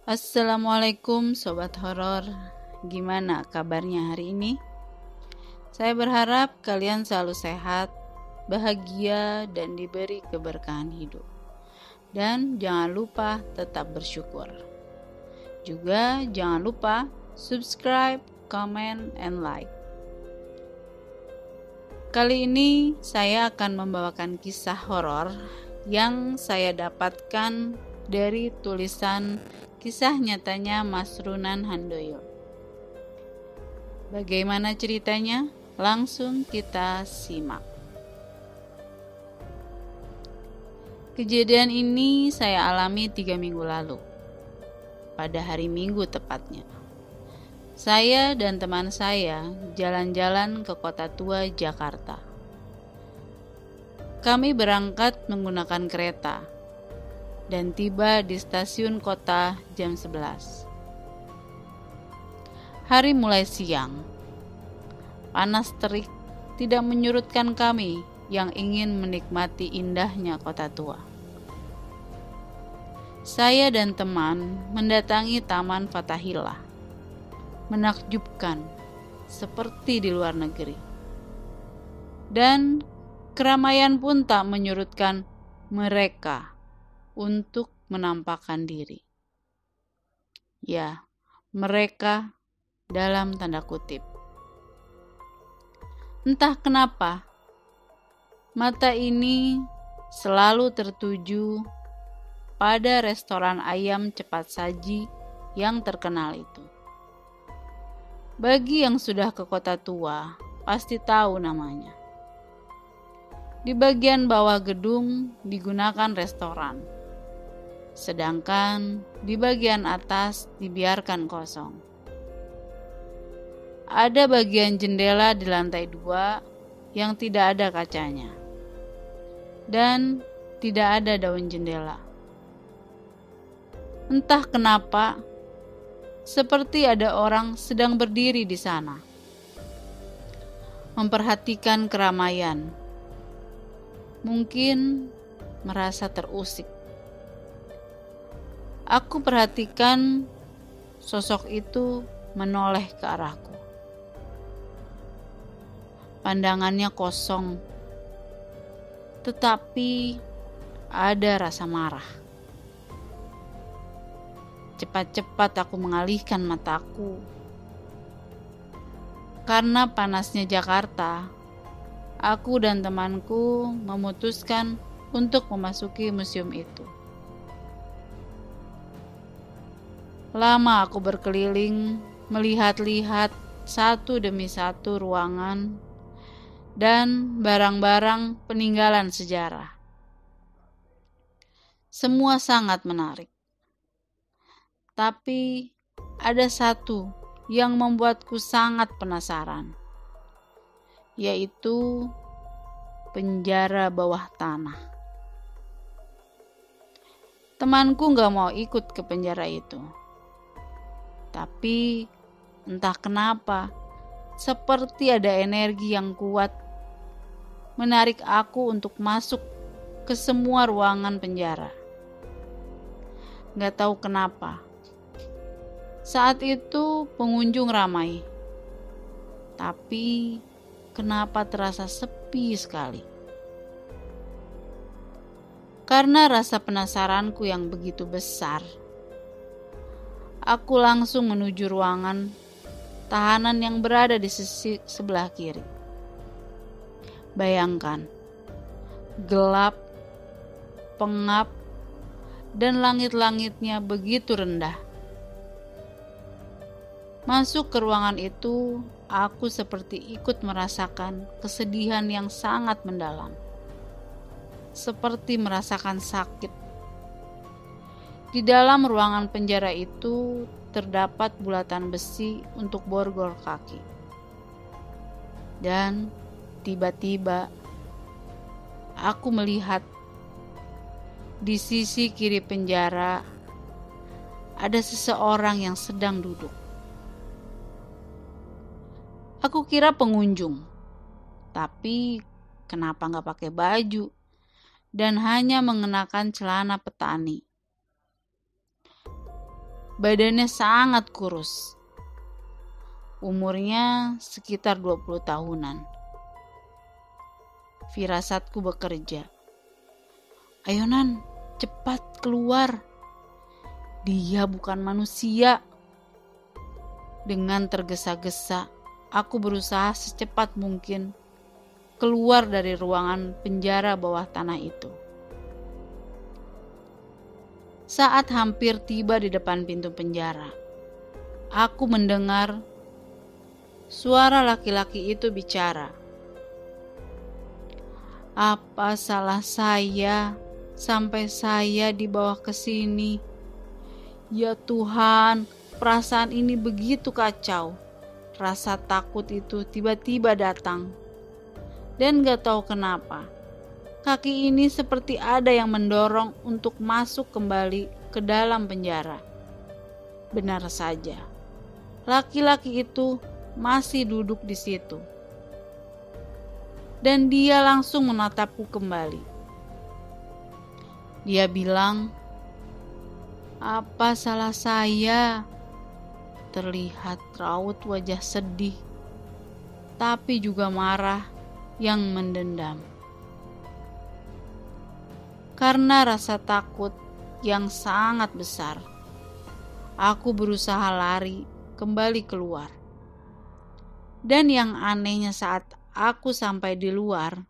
Assalamualaikum Sobat Horor. Gimana kabarnya hari ini? Saya berharap kalian selalu sehat, bahagia, dan diberi keberkahan hidup. Dan jangan lupa tetap bersyukur. Juga jangan lupa subscribe, comment, and like. Kali ini saya akan membawakan kisah horor yang saya dapatkan dari tulisan kisah nyatanya Mas Runan Handoyo. Bagaimana ceritanya? Langsung kita simak. Kejadian ini saya alami 3 minggu lalu. Pada hari Minggu tepatnya. Saya dan teman saya jalan-jalan ke Kota Tua, Jakarta. Kami berangkat menggunakan kereta dan tiba di stasiun kota jam 11. Hari mulai siang. Panas terik tidak menyurutkan kami yang ingin menikmati indahnya Kota Tua. Saya dan teman mendatangi Taman Fathahillah. Menakjubkan, seperti di luar negeri. Dan keramaian pun tak menyurutkan mereka untuk menampakkan diri. Ya, mereka dalam tanda kutip. Entah kenapa, mata ini selalu tertuju pada restoran ayam cepat saji yang terkenal itu. Bagi yang sudah ke Kota Tua, pasti tahu namanya. Di bagian bawah gedung digunakan restoran, sedangkan di bagian atas dibiarkan kosong. Ada bagian jendela di lantai 2 yang tidak ada kacanya, dan tidak ada daun jendela. Entah kenapa, seperti ada orang sedang berdiri di sana, memperhatikan keramaian. Mungkin merasa terusik. Aku perhatikan sosok itu menoleh ke arahku. Pandangannya kosong, tetapi ada rasa marah. Cepat-cepat aku mengalihkan mataku. Karena panasnya Jakarta, aku dan temanku memutuskan untuk memasuki museum itu. Lama aku berkeliling, melihat-lihat satu demi satu ruangan dan barang-barang peninggalan sejarah. Semua sangat menarik. Tapi ada satu yang membuatku sangat penasaran, yaitu penjara bawah tanah. Temanku gak mau ikut ke penjara itu. Tapi entah kenapa, seperti ada energi yang kuat menarik aku untuk masuk ke semua ruangan penjara. Gak tahu kenapa. Saat itu pengunjung ramai, tapi kenapa terasa sepi sekali? Karena rasa penasaranku yang begitu besar, aku langsung menuju ruangan tahanan yang berada di sisi sebelah kiri. Bayangkan, gelap, pengap, dan langit-langitnya begitu rendah. Masuk ke ruangan itu, aku seperti ikut merasakan kesedihan yang sangat mendalam. Seperti merasakan sakit. Di dalam ruangan penjara itu terdapat bulatan besi untuk borgol kaki. Dan tiba-tiba aku melihat di sisi kiri penjara ada seseorang yang sedang duduk. Aku kira pengunjung, tapi kenapa nggak pakai baju dan hanya mengenakan celana petani? Badannya sangat kurus. Umurnya sekitar 20 tahunan. Firasatku bekerja. Ayo Nan, cepat keluar. Dia bukan manusia. Dengan tergesa-gesa, aku berusaha secepat mungkin keluar dari ruangan penjara bawah tanah itu. Saat hampir tiba di depan pintu penjara, aku mendengar suara laki-laki itu bicara. Apa salah saya sampai saya dibawa ke sini? Ya Tuhan, perasaan ini begitu kacau. Rasa takut itu tiba-tiba datang. Dan gak tahu kenapa, kaki ini seperti ada yang mendorong untuk masuk kembali ke dalam penjara. Benar saja, laki-laki itu masih duduk di situ. Dan dia langsung menatapku kembali. Dia bilang, "Apa salah saya?" Terlihat raut wajah sedih, tapi juga marah yang mendendam. Karena rasa takut yang sangat besar, aku berusaha lari kembali keluar. Dan yang anehnya saat aku sampai di luar,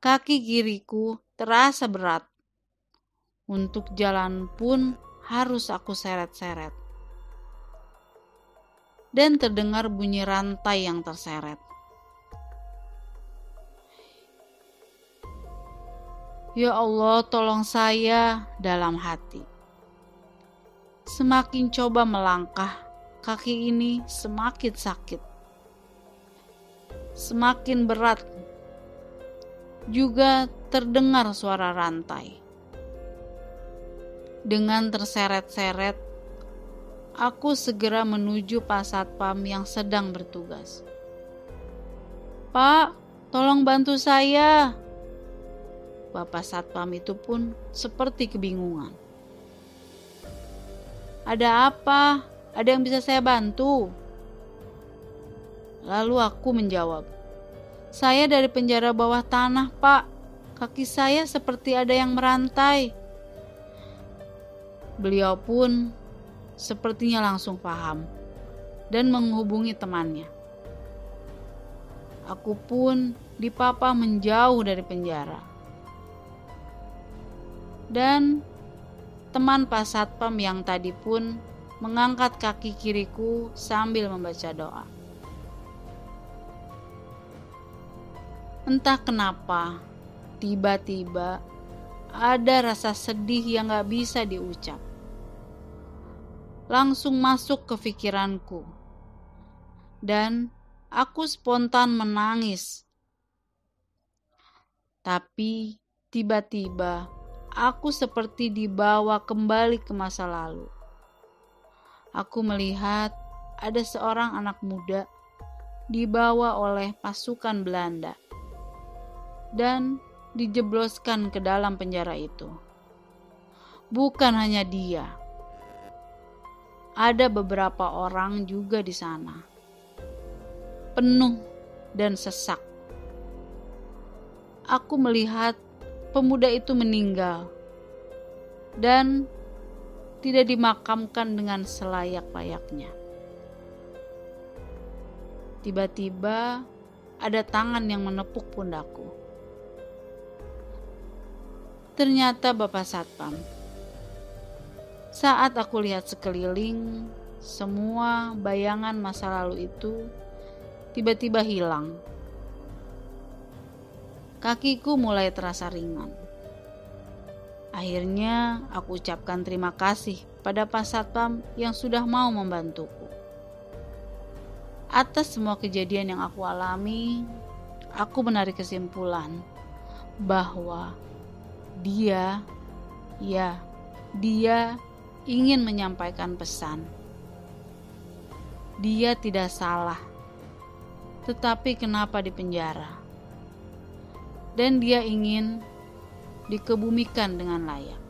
kaki kiriku terasa berat. Untuk jalan pun harus aku seret-seret. Dan terdengar bunyi rantai yang terseret. Ya Allah, tolong saya, dalam hati. Semakin coba melangkah, kaki ini semakin sakit. Semakin berat. Juga terdengar suara rantai. Dengan terseret-seret, aku segera menuju Pak Satpam yang sedang bertugas. "Pak, tolong bantu saya." Bapak Satpam itu pun seperti kebingungan. "Ada apa? Ada yang bisa saya bantu?" Lalu aku menjawab, "Saya dari penjara bawah tanah, Pak. Kaki saya seperti ada yang merantai." Beliau pun sepertinya langsung paham dan menghubungi temannya. Aku pun dipapa menjauh dari penjara. Dan teman Pak Satpam yang tadi pun mengangkat kaki kiriku sambil membaca doa. Entah kenapa, tiba-tiba ada rasa sedih yang gak bisa diucap. Langsung masuk ke pikiranku. Dan aku spontan menangis. Tapi tiba-tiba aku seperti dibawa kembali ke masa lalu. Aku melihat ada seorang anak muda dibawa oleh pasukan Belanda dan dijebloskan ke dalam penjara itu. Bukan hanya dia, ada beberapa orang juga di sana, penuh dan sesak. Aku melihat pemuda itu meninggal dan tidak dimakamkan dengan selayak-layaknya. Tiba-tiba ada tangan yang menepuk pundakku. Ternyata Bapak Satpam. Saat aku lihat sekeliling, semua bayangan masa lalu itu tiba-tiba hilang. Kakiku mulai terasa ringan. Akhirnya aku ucapkan terima kasih pada Pak Satpam yang sudah mau membantuku. Atas semua kejadian yang aku alami, aku menarik kesimpulan bahwa dia ingin menyampaikan pesan. Dia tidak salah, tetapi kenapa dipenjara? Dan dia ingin dikebumikan dengan layak.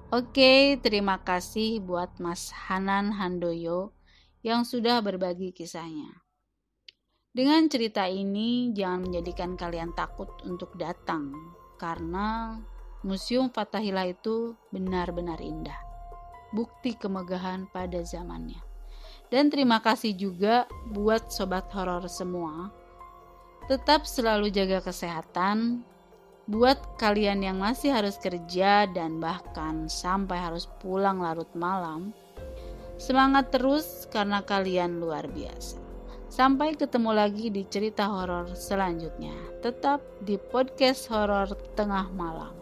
Oke, terima kasih buat Mas Hanan Handoyo yang sudah berbagi kisahnya. Dengan cerita ini, jangan menjadikan kalian takut untuk datang, karena Museum Fathahillah itu benar-benar indah. Bukti kemegahan pada zamannya. Dan terima kasih juga buat sobat horor semua. Tetap selalu jaga kesehatan. Buat kalian yang masih harus kerja dan bahkan sampai harus pulang larut malam, semangat terus karena kalian luar biasa. Sampai ketemu lagi di cerita horor selanjutnya. Tetap di podcast horor tengah malam.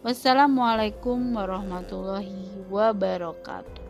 Wassalamualaikum warahmatullahi wabarakatuh.